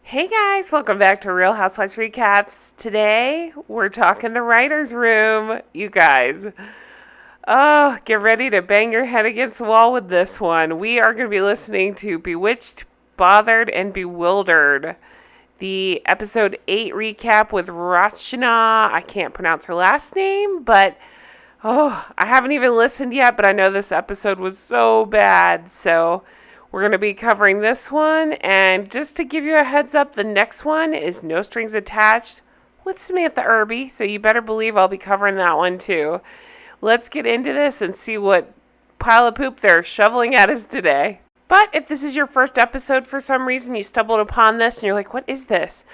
Hey guys, welcome back to Real Housewives Recaps. Today, we're talking the writer's room, you guys. Oh, get ready to bang your head against the wall with this one. We are going to be listening to Bewitched, Bothered, and Bewildered. The episode 8 recap with Rachna. I can't pronounce her last name, but I haven't even listened yet, but I know this episode was so bad, so we're going to be covering this one, and just to give you a heads up, the next one is No Strings Attached with Samantha Irby, so you better believe I'll be covering that one too. Let's get into this and see what pile of poop they're shoveling at us today. But if this is your first episode for some reason, you stumbled upon this and you're like, what is this?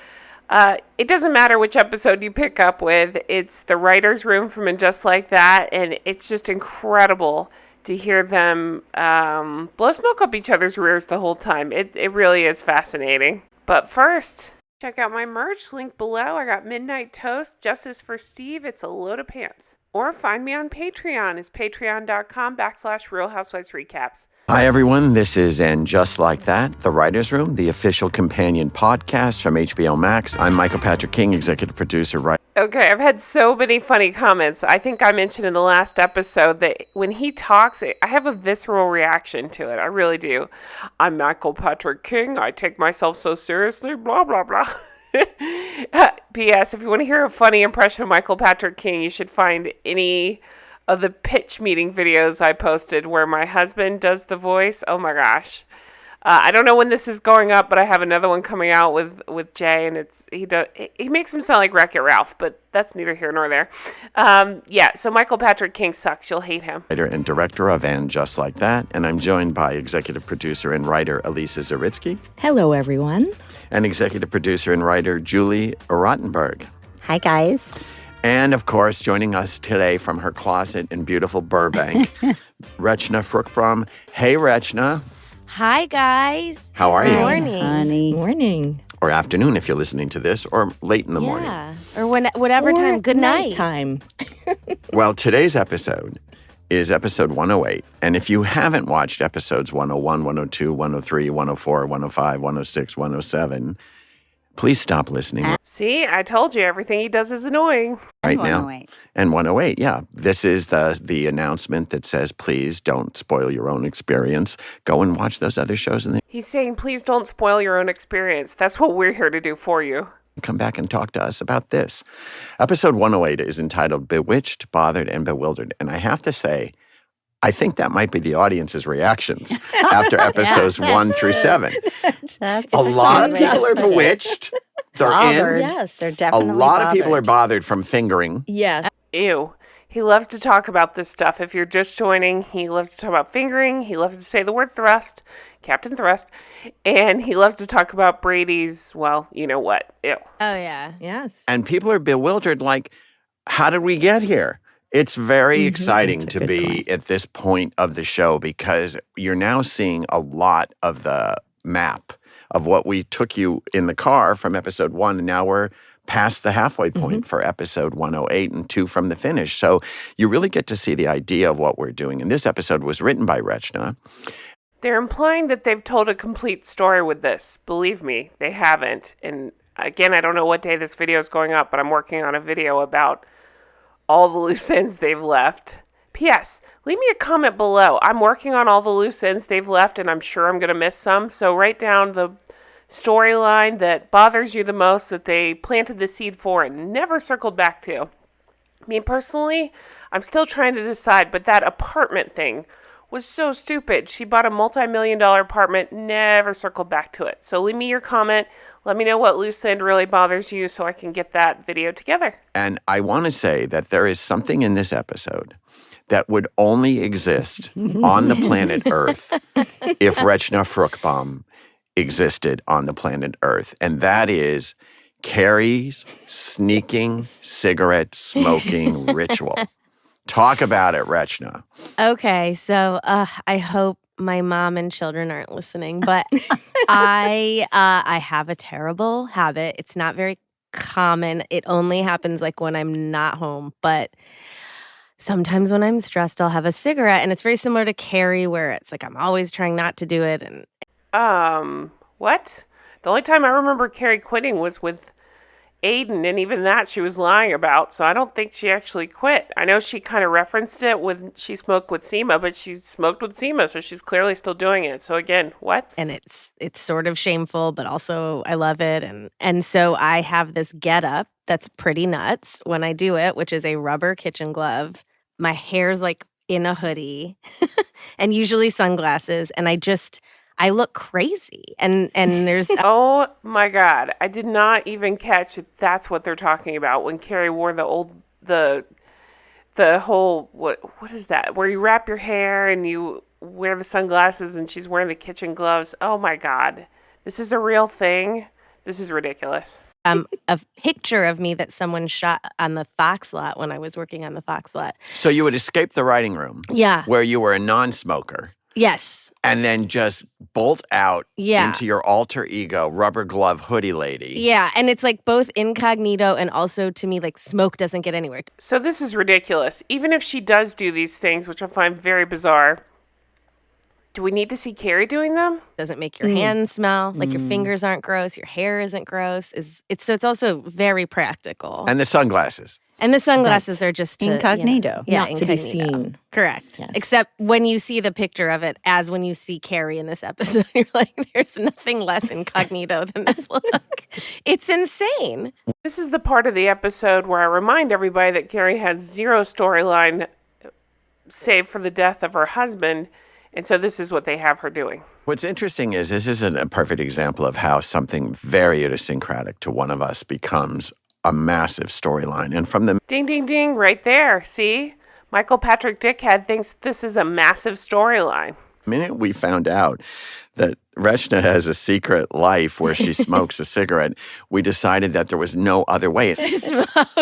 It doesn't matter which episode you pick up with. It's the writer's room from And Just Like That, and it's just incredible to hear them blow smoke up each other's rears the whole time. It really is fascinating. But first, check out my merch, link below. I got Midnight Toast, Justice for Steve. It's a load of pants. Or find me on Patreon. It's patreon.com/Real Housewives Recaps. Hi, everyone. This is And Just Like That, The Writer's Room, the official companion podcast from HBO Max. I'm Michael Patrick King, executive producer, writer. Okay, I've had so many funny comments. I think I mentioned in the last episode that when he talks, I have a visceral reaction to it. I really do. I'm Michael Patrick King. I take myself so seriously, blah, blah, blah. P.S. If you want to hear a funny impression of Michael Patrick King, you should find any of the pitch meeting videos I posted where my husband does the voice. Oh my gosh. I don't know when this is going up, but I have another one coming out with Jay, and he makes him sound like Wreck-It Ralph, but that's neither here nor there. So Michael Patrick King sucks. You'll hate him. Writer and director of And Just Like That, and I'm joined by executive producer and writer Elisa Zaritsky. Hello, everyone. And executive producer and writer Julie Rottenberg. Hi, guys. And, of course, joining us today from her closet in beautiful Burbank, Rachna Fruchtbaum. Hey, Rachna. Hi, guys. How are you? Morning. Honey. Morning. Or afternoon if you're listening to this, or late in the morning. Yeah, or whatever time. Good night. Time. Well, today's episode is episode 108. And if you haven't watched episodes 101, 102, 103, 104, 105, 106, 107, please stop listening See, I told you everything he does is annoying. right And now. 108. And 108, yeah. This is the announcement that says, please don't spoil your own experience. Go and watch those other shows and then He's saying, please don't spoil your own experience. That's what we're here to do for you. come back and talk to us about this. Episode 108 is entitled Bewitched, Bothered, and Bewildered. And I have to say, I think that might be the audience's reactions after episodes 1 through 7. That's A lot of so people are great. bewitched. They're Bothered. in. Yes. They're A definitely lot of people are bothered. bothered from fingering. Yes. Ew. He loves to talk about this stuff. If you're just joining, he loves to talk about fingering. He loves to say the word thrust, Captain Thrust. And he loves to talk about Brady's, well, you know what. Ew. Oh, yeah. Yes. And people are bewildered, like, how did we get here? It's very exciting That's a to good be point. at this point of the show because you're now seeing a lot of the map of what we took you in the car from episode 1, and now we're past the halfway point for episode 108 and 2 from the finish. So you really get to see the idea of what we're doing. And this episode was written by Rachna. They're implying that they've told a complete story with this. Believe me, they haven't. And again, I don't know what day this video is going up, but I'm working on a video about all the loose ends they've left. P.S. Leave me a comment below. I'm working on all the loose ends they've left, and I'm sure I'm going to miss some. So write down the storyline that bothers you the most, that they planted the seed for and never circled back to. Me personally, I'm still trying to decide, but that apartment thing was so stupid. She bought a multi-million-dollar apartment, never circled back to it. So leave me your comment. Let me know what loose end really bothers you so I can get that video together. And I want to say that there is something in this episode that would only exist on the planet Earth if Rachna Fruchtbaum existed on the planet Earth. And that is Carrie's sneaking cigarette smoking ritual. Talk about it, Rachna. Okay, so I hope my mom and children aren't listening, but I have a terrible habit. It's not very common. It only happens like when I'm not home, but sometimes when I'm stressed, I'll have a cigarette, and it's very similar to Carrie, where it's like I'm always trying not to do it. And What? The only time I remember Carrie quitting was with Aiden, and even that she was lying about, so I don't think she actually quit. I know she kind of referenced it when she smoked with Seema, but she smoked with Seema, so she's clearly still doing it. So again, what? And it's sort of shameful, but also I love it. And so I have this getup that's pretty nuts when I do it, which is a rubber kitchen glove. My hair's like in a hoodie and usually sunglasses, and I look crazy. And there's Oh my God. I did not even catch if that's what they're talking about when Carrie wore the whole, what is that? Where you wrap your hair and you wear the sunglasses and she's wearing the kitchen gloves. Oh my God. This is a real thing. This is ridiculous. a picture of me that someone shot on the Fox lot when I was working on the Fox lot. So you would escape the writing room. Yeah. Where you were a non-smoker. Yes. And then just bolt out Yeah. into your alter ego, rubber glove hoodie lady. Yeah, and it's like both incognito and also to me like smoke doesn't get anywhere. So this is ridiculous. Even if she does do these things, which I find very bizarre, do we need to see Carrie doing them? Doesn't make your hands smell, like your fingers aren't gross, your hair isn't gross. It's also very practical. And the sunglasses. And the sunglasses are just to, incognito, yeah, not to be incognito. seen. Correct. Yes. Except when you see the picture of it, as when you see Carrie in this episode, you're like, there's nothing less incognito than this look. It's insane. This is the part of the episode where I remind everybody that Carrie has zero storyline save for the death of her husband. And so this is what they have her doing. What's interesting is this isn't a perfect example of how something very idiosyncratic to one of us becomes a massive storyline. And from the Ding, ding, ding, right there. See? Michael Patrick Dickhead thinks this is a massive storyline. minute we found out that Rachna has a secret life where she smokes a cigarette, we decided that there was no other way.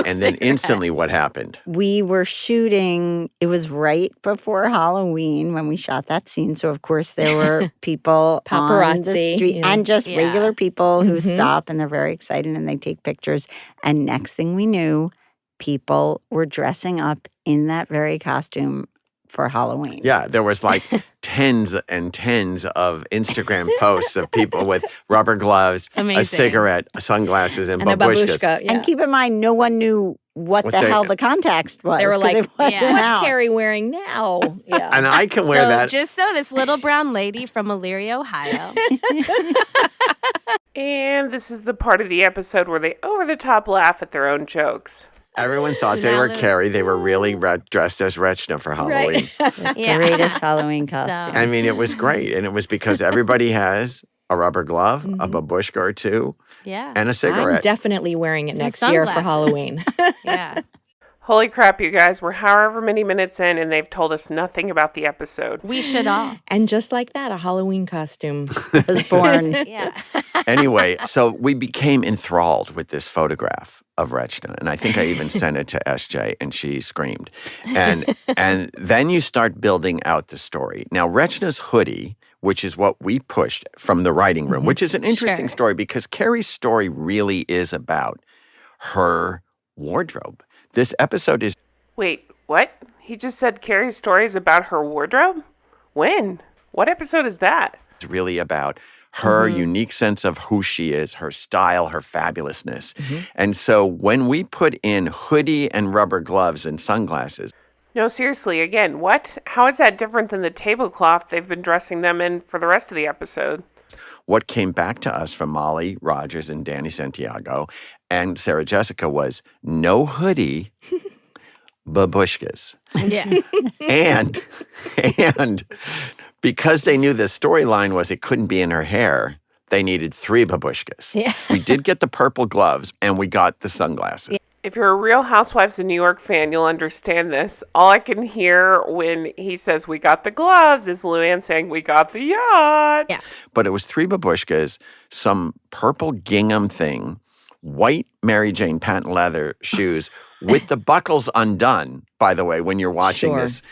And then instantly what happened? We were shooting, it was right before Halloween when we shot that scene. So, of course, there were people on the Paparazzi, street yeah. and just Yeah. regular people who stop and they're very excited and they take pictures. And next thing we knew, people were dressing up in that very costume for Halloween. Yeah, there was like tens and tens of Instagram posts of people with rubber gloves, a Amazing. cigarette, sunglasses, and And a babushkas. babushka, yeah. And keep in mind, no one knew what the they- hell the context was. They were 'cause like, it wasn't yeah. What's out. Carrie wearing now? Yeah. And I can wear So that. just so this little brown lady from Elyria, Ohio. And this is the part of the episode where they over-the-top laugh at their own jokes. Everyone thought they Now were there's- Carrie. They were really dressed as Rachna for Halloween. Yeah. Greatest Halloween costume. I mean, it was great. And it was because everybody has a rubber glove, a Mm-hmm. babushka or two, Yeah. and a I'm cigarette. definitely wearing it Some next year for sunglasses. Halloween. Yeah. Holy crap, you guys. We're however many minutes in, and they've told us nothing about the episode. We should all. And just like that, a Halloween costume. was born. Yeah. Anyway, so we became enthralled with this photograph of Rachna. And I think I even sent it to SJ and she screamed. And then you start building out the story. Now, Rachna's hoodie, which is what we pushed from the writing room, which is an interesting Sure. story because Carrie's story really is about her wardrobe. This episode is Wait, what? He just said Carrie's story is about her wardrobe? When? What episode is that? really about her unique sense of who she is, her style, her fabulousness. And so when we put in hoodie and rubber gloves and sunglasses, No, seriously, again, what? How is that different than the tablecloth they've been dressing them in for the rest of the episode? what came back to us from Molly Rogers and Danny Santiago and Sarah Jessica was no hoodie, babushkas. Yeah. And because they knew the storyline was it couldn't be in her hair, they needed 3 babushkas. Yeah. We did get the purple gloves and we got the sunglasses. If you're a Real Housewives of New York fan, you'll understand this. All I can hear when he says, we got the gloves, is Luann saying, we got the yacht. Yeah. But it was 3 babushkas, some purple gingham thing, white Mary Jane patent leather shoes with the buckles undone, by the way, when you're watching Sure. this.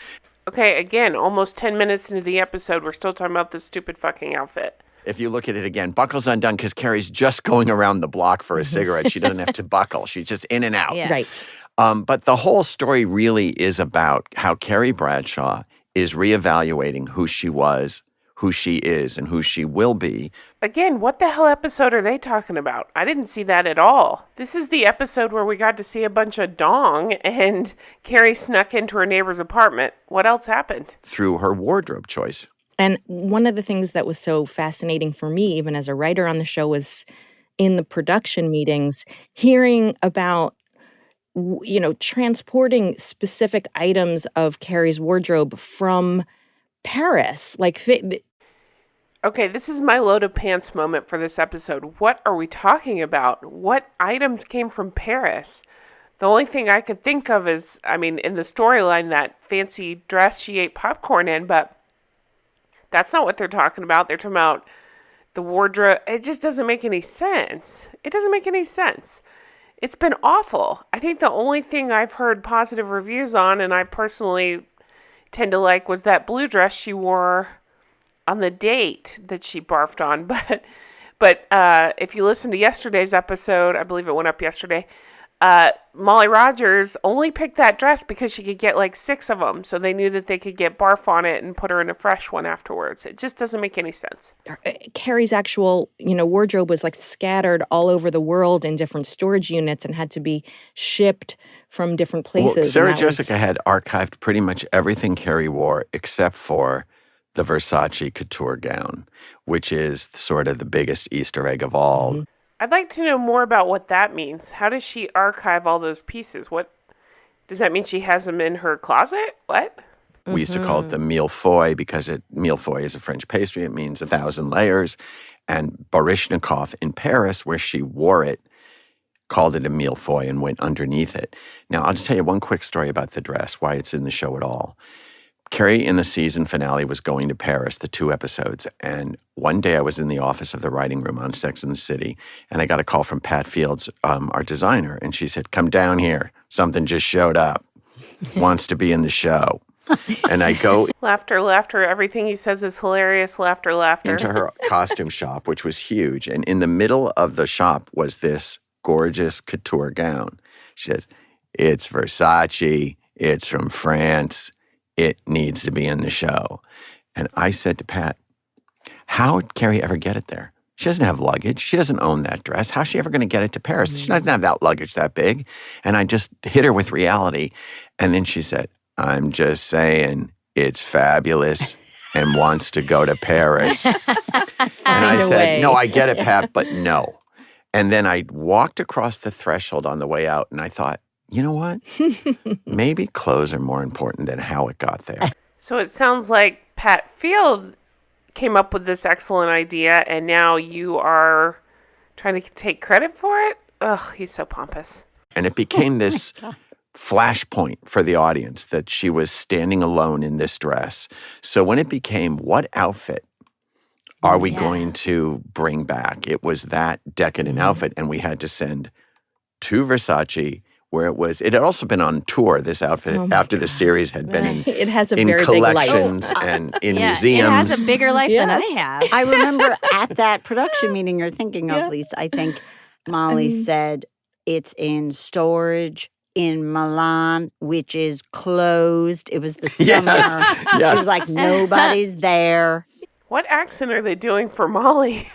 Okay, again, almost 10 minutes into the episode, we're still talking about this stupid fucking outfit. If you look at it again, buckles undone because Carrie's just going around the block for a cigarette. She doesn't have to buckle. She's just in and out. Yeah. Right. But the whole story really is about how Carrie Bradshaw is reevaluating who she was, who she is and who she will be. Again, what the hell episode are they talking about? I didn't see that at all. This is the episode where we got to see a bunch of dong and Carrie snuck into her neighbor's apartment. What else happened? Through her wardrobe choice. And one of the things that was so fascinating for me, even as a writer on the show, was in the production meetings, hearing about, transporting specific items of Carrie's wardrobe from Paris. Okay, this is my load of pants moment for this episode. What are we talking about? What items came from Paris? The only thing I could think of is, in the storyline, that fancy dress she ate popcorn in, but that's not what they're talking about. They're talking about the wardrobe. It just doesn't make any sense. It doesn't make any sense. It's been awful. I think the only thing I've heard positive reviews on, and I personally tend to like, was that blue dress she wore on the date that she barfed on. But if you listen to yesterday's episode, I believe it went up yesterday, Molly Rogers only picked that dress because she could get like 6 of them. So they knew that they could get barf on it and put her in a fresh one afterwards. It just doesn't make any sense. Carrie's actual, wardrobe was like scattered all over the world in different storage units and had to be shipped from different places. Well, Sarah Jessica had archived pretty much everything Carrie wore except for the Versace couture gown, which is sort of the biggest Easter egg of all. Mm-hmm. I'd like to know more about what that means. How does she archive all those pieces? What does that mean? She has them in her closet? What? We used to call it the millefeuille because millefeuille is a French pastry. It means 1,000 layers. And Baryshnikov in Paris, where she wore it, called it a millefeuille and went underneath it. Now, I'll just tell you one quick story about the dress, why it's in the show at all. Carrie, in the season finale, was going to Paris, the 2 episodes, and one day I was in the office of the writing room on Sex and the City, and I got a call from Pat Fields, our designer, and she said, "Come down here. Something just showed up. Wants to be in the show." And I go Laughter, laughter. Everything he says is hilarious. Laughter, laughter. into her costume shop, which was huge, and in the middle of the shop was this gorgeous couture gown. She says, "It's Versace. It's from France. It needs to be in the show." And I said to Pat, "How did Carrie ever get it there? She doesn't have luggage. She doesn't own that dress. How's she ever going to get it to Paris? She doesn't have that luggage that big." And I just hit her with reality. And then she said, "I'm just saying it's fabulous and wants to go to Paris." And I said, "No, I get it, Pat, but no." And then I walked across the threshold on the way out and I thought, you know what? Maybe clothes are more important than how it got there. So it sounds like Pat Field came up with this excellent idea, and now you are trying to take credit for it? Ugh, he's so pompous. And it became this flashpoint for the audience that she was standing alone in this dress. So when it became, what outfit are we going to bring back? It was that decadent outfit, and we had to send to Versace, where it had also been on tour, this outfit, after the series had been in, it has a in very collections big life. and in Yeah, museums. it has a bigger life than I have. I remember at that production meeting you're thinking of, Lisa, I think Molly said it's in storage in Milan, which is closed. It was the summer. Yes. She was like, nobody's there. What accent are they doing for Molly?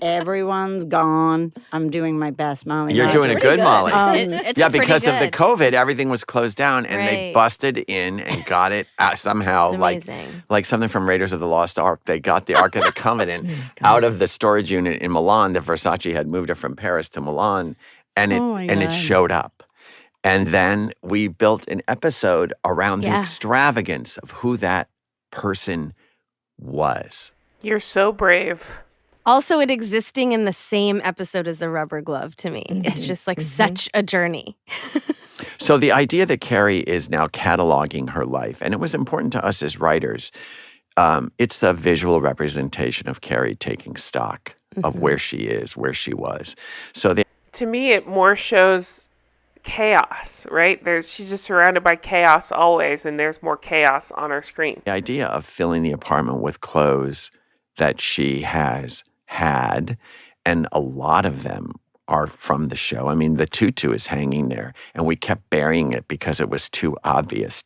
Everyone's gone. I'm doing my best, Molly. You're doing a good, Molly. It's Yeah, pretty because of the good. COVID, everything was closed down, and they Right. busted in and got it somehow, It's like amazing. something from Raiders of the Lost Ark. They got the Ark of the Covenant out of the storage unit in Milan. The Versace had moved it from Paris to Milan, and it showed up. And then we built an episode around the extravagance of who that person was. You're so brave. Also, it existing in the same episode as the rubber glove to me. It's just like such a journey. So the idea that Carrie is now cataloging her life, and it was important to us as writers, it's the visual representation of Carrie taking stock of where she is, where she was. So To me, it more shows chaos, right? She's just surrounded by chaos always, and there's more chaos on her screen. the idea of filling the apartment with clothes that she has had, and a lot of them are from the show. I mean, the tutu is hanging there, and we kept burying it because it was too obvious.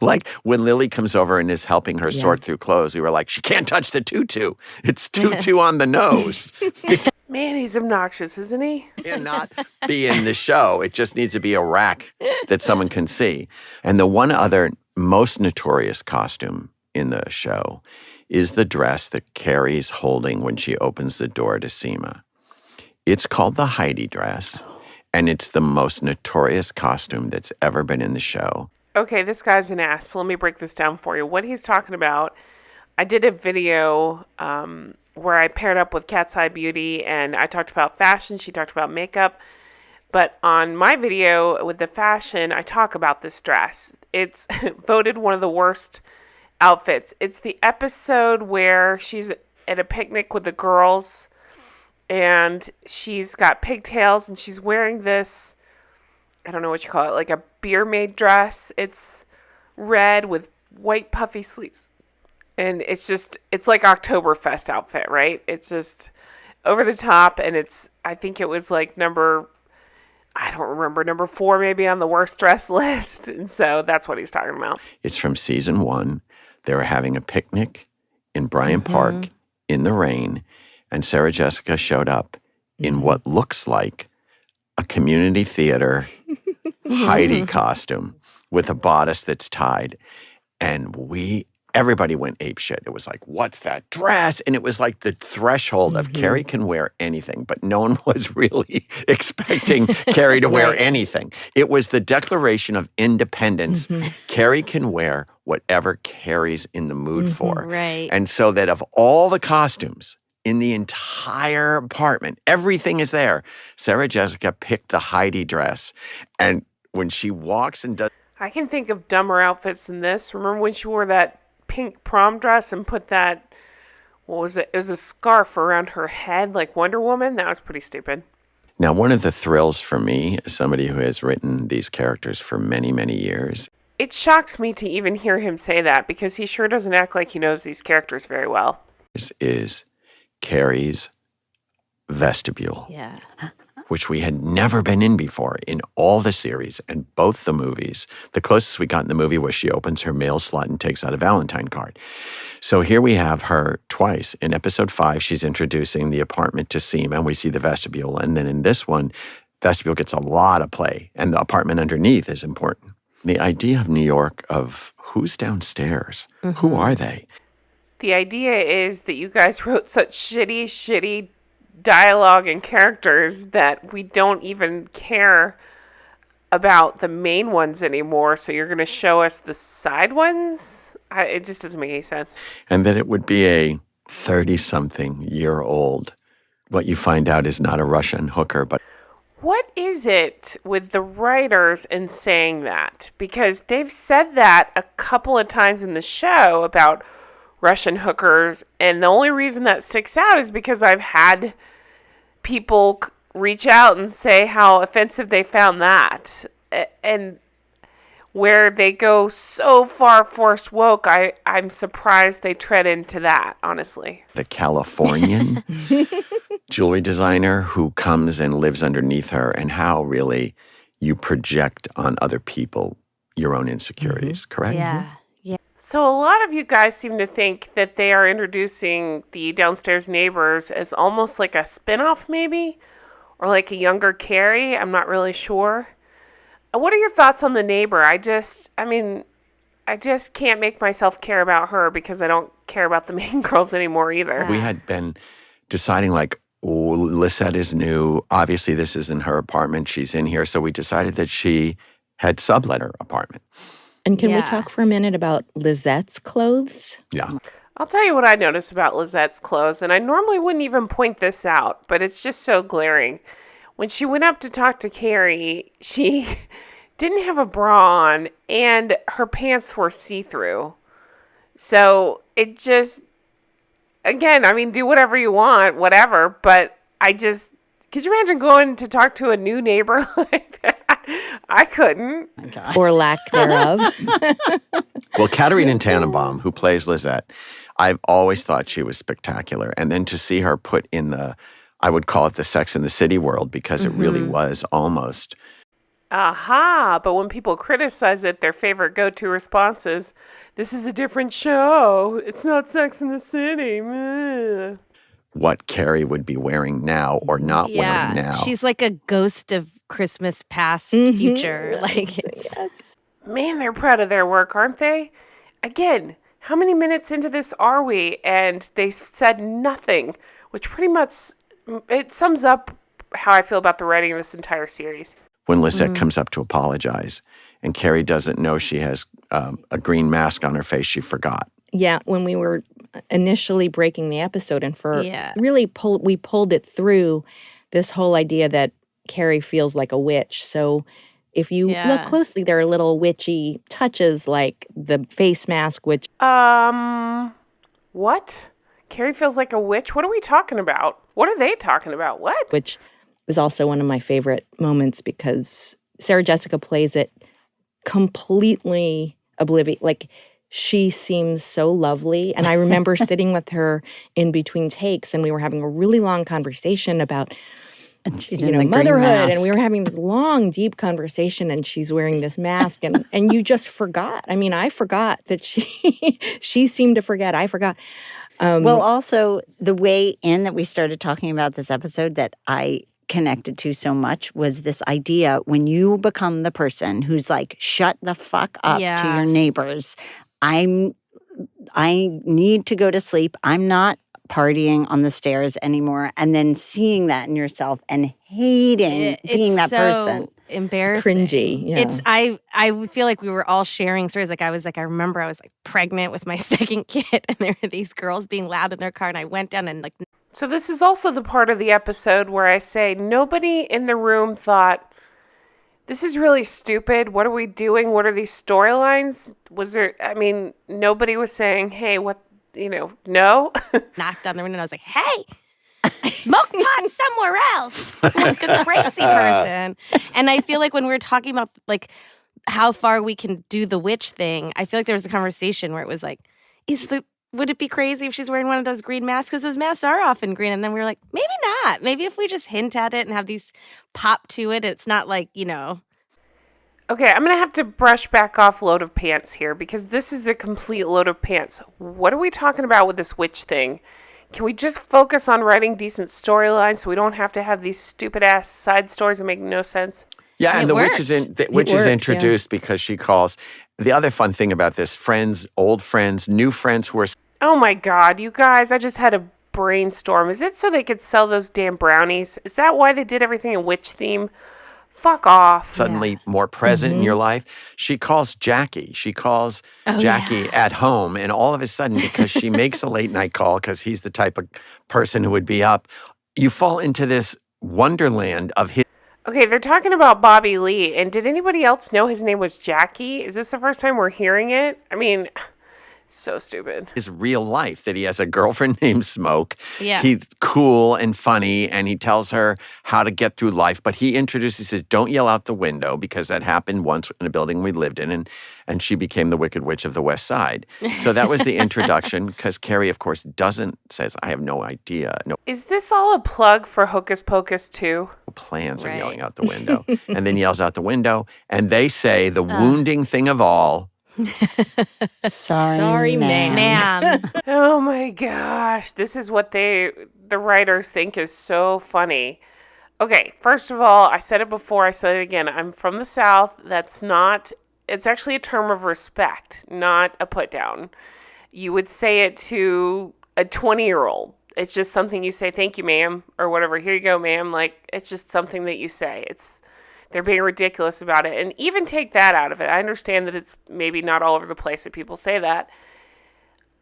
Like when Lily comes over and is helping her sort through clothes, we were like, she can't touch the tutu. It's tutu on the nose. Man, he's obnoxious, isn't he? And not be in the show. It just needs to be a rack that someone can see. And the one other most notorious costume in the show is the dress that Carrie's holding when she opens the door to Seema. It's called the Heidi dress, and it's the most notorious costume that's ever been in the show. Okay, this guy's an ass. So let me break this down for you. What he's talking about, I did a video where I paired up with Cat's Eye Beauty, and I talked about fashion. She talked about makeup. But on my video with the fashion, I talk about this dress. It's voted one of the worst outfits. It's the episode where she's at a picnic with the girls, and she's got pigtails, and she's wearing this, I don't know what you call it, like a beer maid dress. It's red with white puffy sleeves. And it's like Oktoberfest outfit, right? It's just over the top, and I think it was like number 4 maybe on the worst dress list. And so that's what he's talking about. It's from season 1. They were having a picnic in Bryant Park in the rain, and Sarah Jessica showed up in what looks like a community theater Heidi costume with a bodice that's tied. And everybody went apeshit. It was like, what's that dress? And it was like the threshold of Carrie can wear anything, but no one was really expecting Carrie to wear anything. It was the declaration of independence. Carrie can wear whatever Carrie's in the mood for. Right. And so that of all the costumes in the entire apartment, everything is there. Sarah Jessica picked the Heidi dress. And when she walks and does... I can think of dumber outfits than this. Remember when she wore that pink prom dress and put that, what was it? It was a scarf around her head like Wonder Woman. That was pretty stupid. Now, one of the thrills for me, as somebody who has written these characters for many, many years, it shocks me to even hear him say that because he sure doesn't act like he knows these characters very well. is Carrie's vestibule. Yeah. Which we had never been in before in all the series and both the movies. The closest we got in the movie was she opens her mail slot and takes out a Valentine card. So here we have her twice. In episode 5, she's introducing the apartment to Seema, and we see the vestibule. And then in this one, vestibule gets a lot of play, and the apartment underneath is important. The idea of New York of who's downstairs? Who are they? The idea is that you guys wrote such shitty dialogue and characters that we don't even care about the main ones anymore. So you're going to show us the side ones? It just doesn't make any sense. And that it would be a 30-something-year-old. What you find out is not a Russian hooker, but... What is it with the writers in saying that? Because they've said that a couple of times in the show about Russian hookers, and the only reason that sticks out is because I've had people reach out and say how offensive they found that, and where they go so far forced woke, I'm surprised they tread into that, honestly. The Californian jewelry designer who comes and lives underneath her, and how really you project on other people your own insecurities, correct? Yeah. So a lot of you guys seem to think that they are introducing the downstairs neighbors as almost like a spinoff maybe, or like a younger Carrie. I'm not really sure. What are your thoughts on the neighbor? I just can't make myself care about her because I don't care about the main girls anymore either. We had been deciding like, Lisette is new. Obviously, this isn't her apartment. She's in here. So we decided that she had sublet her apartment. And can we talk for a minute about Lizette's clothes? Yeah. I'll tell you what I noticed about Lizette's clothes, and I normally wouldn't even point this out, but it's just so glaring. When she went up to talk to Carrie, she didn't have a bra on, and her pants were see-through. So it just, again, I mean, do whatever you want, whatever, but could you imagine going to talk to a new neighbor like that? I couldn't. Okay. Or lack thereof. Well, Katerina Tannenbaum, who plays Lisette, I've always thought she was spectacular. And then to see her put in the I would call it the Sex and the City world because it really was almost. Aha, but when people criticize it, their favorite go-to response is, this is a different show. It's not Sex and the City. Meh. What Carrie would be wearing now or not wearing now. She's like a ghost of Christmas past, future. Like, Yes. Man, they're proud of their work, aren't they? Again, how many minutes into this are we? And they said nothing, which pretty much, it sums up how I feel about the writing of this entire series. When Lisette comes up to apologize and Carrie doesn't know she has a green mask on her face, she forgot. Yeah, when we were initially breaking the episode and we pulled it through this whole idea that Carrie feels like a witch. So if you look closely, there are little witchy touches like the face mask, which... What? Carrie feels like a witch? What are we talking about? What are they talking about? What? Which is also one of my favorite moments because Sarah Jessica plays it completely oblivious. Like, she seems so lovely. And I remember sitting with her in between takes and we were having a really long conversation about, motherhood. And we were having this long, deep conversation and she's wearing this mask and you just forgot. I mean, I forgot that she seemed to forget. I forgot. Well, also the way in that we started talking about this episode that I connected to so much was this idea when you become the person who's like, shut the fuck up to your neighbors. I need to go to sleep. I'm not partying on the stairs anymore. And then seeing that in yourself and hating being that person. Embarrassing. Cringy. Yeah. I feel like we were all sharing stories. Like I remember I was like pregnant with my second kid and there were these girls being loud in their car and I went down and like. So this is also the part of the episode where I say nobody in the room thought, this is really stupid. What are we doing? What are these storylines? Nobody was saying, hey, what, no? Knocked on the window and I was like, hey, smoke pot somewhere else. Like a crazy person. And I feel like when we were talking about like how far we can do the witch thing, I feel like there was a conversation where it was like, would it be crazy if she's wearing one of those green masks? Because those masks are often green. And then we were like, maybe not. Maybe if we just hint at it and have these pop to it, it's not like, Okay, I'm going to have to brush back off load of pants here because this is a complete load of pants. What are we talking about with this witch thing? Can we just focus on writing decent storylines so we don't have to have these stupid-ass side stories that make no sense? Yeah, and the witch is introduced because she calls... The other fun thing about this, friends, old friends, new friends who are... Oh my God, you guys, I just had a brainstorm. Is it so they could sell those damn brownies? Is that why they did everything in witch theme? Fuck off. Suddenly more present in your life. She calls Jackie. She calls Jackie at home. And all of a sudden, because she makes a late night call, because he's the type of person who would be up, you fall into this wonderland of his... Okay, they're talking about Bobby Lee, and did anybody else know his name was Jackie? Is this the first time we're hearing it? I mean, so stupid. His real life, that he has a girlfriend named Smoke. Yeah. He's cool and funny, and he tells her how to get through life, but he says, don't yell out the window, because that happened once in a building we lived in, and she became the Wicked Witch of the West Side. So that was the introduction, because Carrie, of course, says, I have no idea. No Is this all a plug for Hocus Pocus 2? plans of yelling out the window. And then yells out the window, and they say the wounding thing of all. Sorry, Ma'am. Oh my gosh, this is what the writers think is so funny. Okay, first of all, I said it before, I said it again. I'm from the South. It's actually a term of respect, not a put down. You would say it to a 20-year-old. It's just something you say, thank you, ma'am, or whatever. Here you go, ma'am. Like, it's just something that you say. They're being ridiculous about it. And even take that out of it. I understand that it's maybe not all over the place that people say that.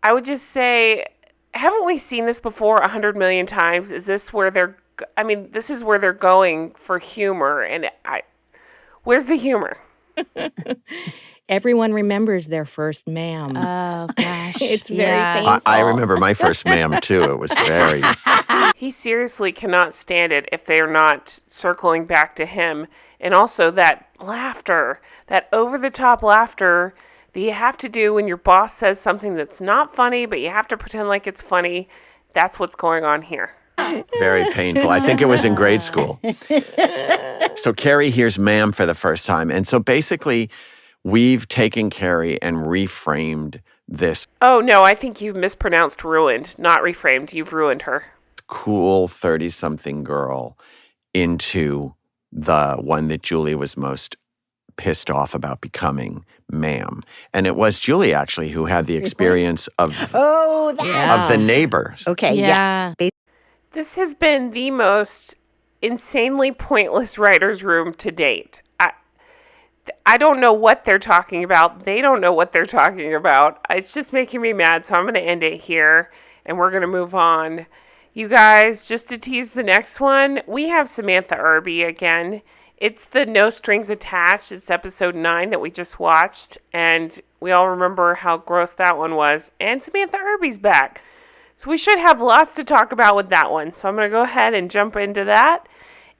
I would just say, haven't we seen this before 100 million times? Is this where this is where they're going for humor. And where's the humor? Everyone remembers their first ma'am. Oh, gosh. It's very painful. I remember my first ma'am, too. It was very... He seriously cannot stand it if they are not circling back to him. And also that laughter, that over-the-top laughter that you have to do when your boss says something that's not funny, but you have to pretend like it's funny. That's what's going on here. Very painful. I think it was in grade school. So Carrie hears ma'am for the first time. And so basically, we've taken Carrie and reframed this Oh, no, I think you've mispronounced ruined, not reframed. You've ruined her. cool 30-something girl into the one that Julie was most pissed off about becoming, ma'am. And it was Julie, actually, who had the experience of the neighbors. Okay, Yeah. yes. This has been the most insanely pointless writer's room to date. I don't know what they're talking about. They don't know what they're talking about. It's just making me mad, so I'm going to end it here, and we're going to move on. You guys, just to tease the next one, we have Samantha Irby again. It's the No Strings Attached. It's episode 9 that we just watched, and we all remember how gross that one was. And Samantha Irby's back. So we should have lots to talk about with that one. So I'm going to go ahead and jump into that.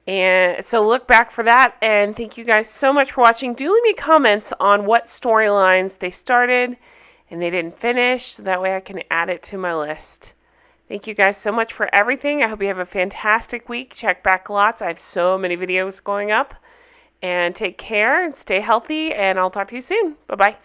And so look back for that. And thank you guys so much for watching. Do leave me comments on what storylines they started and they didn't finish. So that way I can add it to my list. Thank you guys so much for everything. I hope you have a fantastic week. Check back lots. I have so many videos going up. And take care and stay healthy. And I'll talk to you soon. Bye-bye.